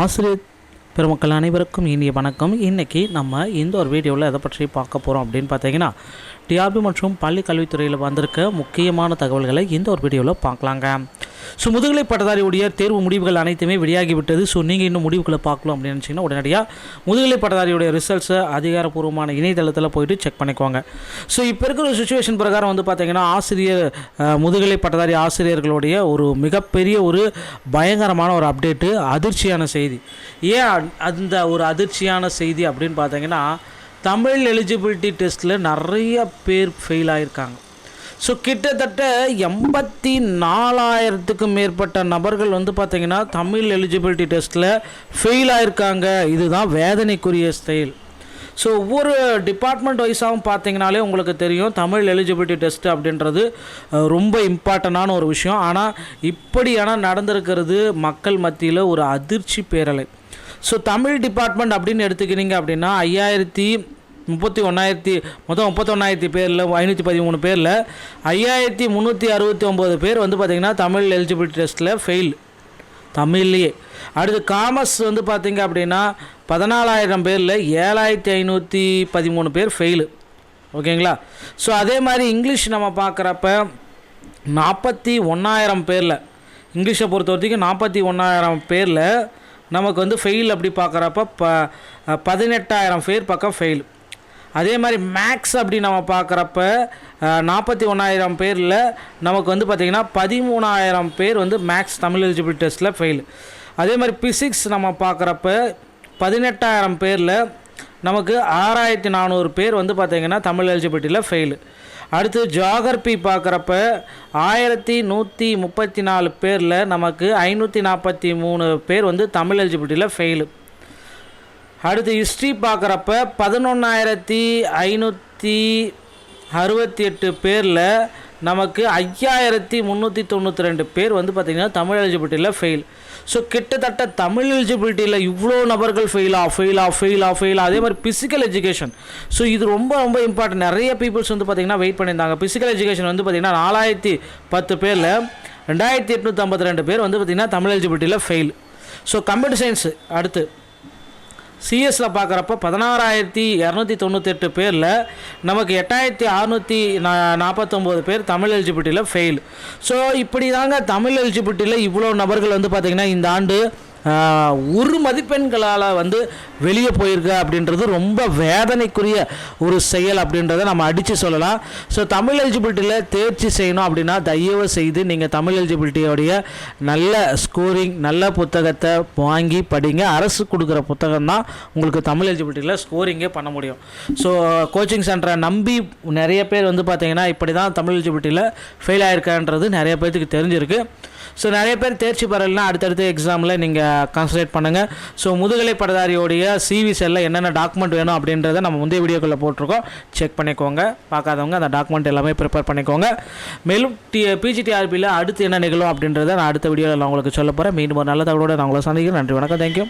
ஆசிரியர் பெருமக்கள் அனைவருக்கும் இனிய வணக்கம். இன்றைக்கி நம்ம இந்த ஒரு வீடியோவில் எதை பற்றி பார்க்க போகிறோம் அப்படின்னு பார்த்தீங்கன்னா, டிஆர்பி மற்றும் பள்ளி கல்வித்துறையில் வந்திருக்க முக்கியமான தகவல்களை இந்த ஒரு வீடியோவில் பார்க்கலாங்க. ஸோ முதுகலை பட்டதாரியுடைய தேர்வு முடிவுகள் அனைத்துமே வெளியாகிவிட்டது. ஸோ நீங்கள் இன்னும் முடிவுகளை பார்க்கலாம் அப்படின்னு நினச்சிங்கன்னா உடனடியாக முதுகலை பட்டதாரியுடைய ரிசல்ட்ஸை அதிகாரப்பூர்வமான இணையதளத்தில் போய்ட்டு செக் பண்ணிக்குவாங்க. ஸோ இப்போ இருக்கிற சுச்சுவேஷன் பிரகாரம் வந்து பார்த்திங்கன்னா, முதுகலை பட்டதாரி ஆசிரியர்களுடைய ஒரு மிகப்பெரிய ஒரு பயங்கரமான ஒரு அப்டேட்டு, அதிர்ச்சியான செய்தி. ஏன் அந்த ஒரு அதிர்ச்சியான செய்தி அப்படின்னு பார்த்தீங்கன்னா, தமிழ் எலிஜிபிலிட்டி டெஸ்ட்டில் நிறைய பேர் ஃபெயில் ஆகியிருக்காங்க. ஸோ கிட்டத்தட்ட 84,000க்கும் மேற்பட்ட நபர்கள் வந்து பார்த்திங்கன்னா தமிழ் எலிஜிபிலிட்டி டெஸ்ட்டில் ஃபெயில் ஆகியிருக்காங்க. இதுதான் வேதனைக்குரிய ஸ்டைல். ஸோ ஒவ்வொரு டிபார்ட்மெண்ட் வைஸாகவும் பார்த்தீங்கனாலே உங்களுக்கு தெரியும், தமிழ் எலிஜிபிலிட்டி டெஸ்ட் அப்படின்றது ரொம்ப இம்பார்ட்டண்டான ஒரு விஷயம். ஆனால் இப்படியான நடந்திருக்கிறது மக்கள் மத்தியில் ஒரு அதிர்ச்சி பேரலை. ஸோ தமிழ் டிபார்ட்மெண்ட் அப்படின்னு எடுத்துக்கிட்டீங்க அப்படின்னா 31,000 பேரில் 513 பேரில் 5,369 பேர் வந்து பார்த்திங்கன்னா தமிழ் எலிஜிபிலிட்டி டெஸ்ட்டில் ஃபெயில் தமிழ்லேயே. அடுத்து காமர்ஸ் வந்து பார்த்திங்க அப்படின்னா 14,000 பேரில் 7,513 பேர் ஃபெயிலு. ஓகேங்களா? ஸோ அதே மாதிரி இங்கிலீஷ் நம்ம பார்க்குறப்ப 41,000 பேரில், இங்கிலீஷை பொறுத்த வரைக்கும் 41,000 பேரில் நமக்கு வந்து ஃபெயில் அப்படி பார்க்குறப்ப 18,000 பேர் பக்கம் ஃபெயில். அதே மாதிரி மேக்ஸ் அப்படி நம்ம பார்க்குறப்ப 41,000 பேரில் நமக்கு வந்து பார்த்திங்கன்னா 13,000 பேர் வந்து மேக்ஸ் தமிழ் எலிஜிபிலிட்டி டெஸ்ட்டில் ஃபெயில். அதே மாதிரி பிசிக்ஸ் நம்ம பார்க்குறப்ப 18,000 பேரில் நமக்கு 6,400 பேர் வந்து பார்த்திங்கன்னா தமிழ் எலிஜிபிலிட்டியில் ஃபெயிலு. அடுத்து ஜியாகிரபி பார்க்குறப்ப 1,134 பேரில் நமக்கு 543 பேர் வந்து தமிழ் எலிஜிபிலிட்டியில் ஃபெயிலு. அடுத்து ஹிஸ்ட்ரி பார்க்குறப்ப 11,568 பேரில் நமக்கு 5,392 பேர் வந்து பார்த்திங்கன்னா தமிழ் எலிஜிபிலிட்டியில் ஃபெயில். ஸோ கிட்டத்தட்ட தமிழ் எலிஜிபிலிட்டியில் இவ்வளோ நபர்கள் ஃபெயில். அதே மாதிரி ஃபிசிக்கல் எஜுகேஷன். ஸோ இது ரொம்ப ரொம்ப இம்பார்ட்டன்ட். நிறைய பீப்புள்ஸ் வந்து பார்த்திங்கன்னா வெயிட் பண்ணியிருந்தாங்க. ஃபிசிக்கல் எஜுகேஷன் வந்து பார்த்திங்கன்னா 4,010 பேரில் 2,852 பேர் வந்து பார்த்திங்கன்னா தமிழ் எலிஜிபிலிட்டியில் ஃபெயில். ஸோ கம்ப்யூட்டர் சயின்ஸ் அடுத்து சிஎஸ்சில் பார்க்குறப்ப 16,298 பேரில் நமக்கு 8,649 பேர் தமிழ் எலிஜிபிலிட்டியில் ஃபெயில். ஸோ இப்படி தாங்க தமிழ் எலிஜிபிலிட்டியில் இவ்வளோ நபர்கள் வந்து பார்த்திங்கன்னா இந்த ஆண்டு ஒரு மதிப்பெண்களால் வந்து வெளியே போயிருக்க அப்படின்றது ரொம்ப வேதனைக்குரிய ஒரு செயல் அப்படின்றத நம்ம அடித்து சொல்லலாம். ஸோ தமிழ் எலிஜிபிலிட்டியில் தேர்ச்சி செய்யணும் அப்படின்னா தயவு செய்து நீங்கள் தமிழ் எலிஜிபிலிட்டியோடைய நல்ல ஸ்கோரிங், நல்ல புத்தகத்தை வாங்கி படிங்க. அரசு கொடுக்குற புத்தகம் தான் உங்களுக்கு தமிழ் எலிஜிபிலிட்டியில் ஸ்கோரிங்கே பண்ண முடியும். ஸோ கோச்சிங் சென்டரை நம்பி நிறைய பேர் வந்து பார்த்திங்கன்னா இப்படி தான் தமிழ் எலிஜிபிலிட்டியில் ஃபெயில் ஆகிருக்கான்றது நிறைய பேருக்கு தெரிஞ்சிருக்கு. ஸோ நிறைய பேர் தேர்ச்சி பெறலைன்னா அடுத்தடுத்த எக்ஸாமில் நீங்கள் கான்சன்ட்ரேட் பண்ணுங்கள். ஸோ முதுகலை பட்டதாரியோடைய சிவி செல்லில் என்னென்ன டாக்குமெண்ட் வேணும் அப்படின்றத நம்ம முந்தைய வீடியோக்குள்ளே போட்டிருக்கோம். செக் பண்ணிக்கோங்க. பார்க்காதவங்க அந்த டாக்குமெண்ட் எல்லாமே ப்ரிப்பேர் பண்ணிக்கோங்க. மேலும் பிஜிடிஆர்பியில் அடுத்து என்ன நிகழும் அப்படின்றத நான் அடுத்த வீடியோவில் நான் உங்களுக்கு சொல்ல போகிறேன். மீண்டும் ஒரு நல்ல தகவலோடு நான் உங்களை சந்திக்கிறேன். நன்றி, வணக்கம், தேங்க்யூ.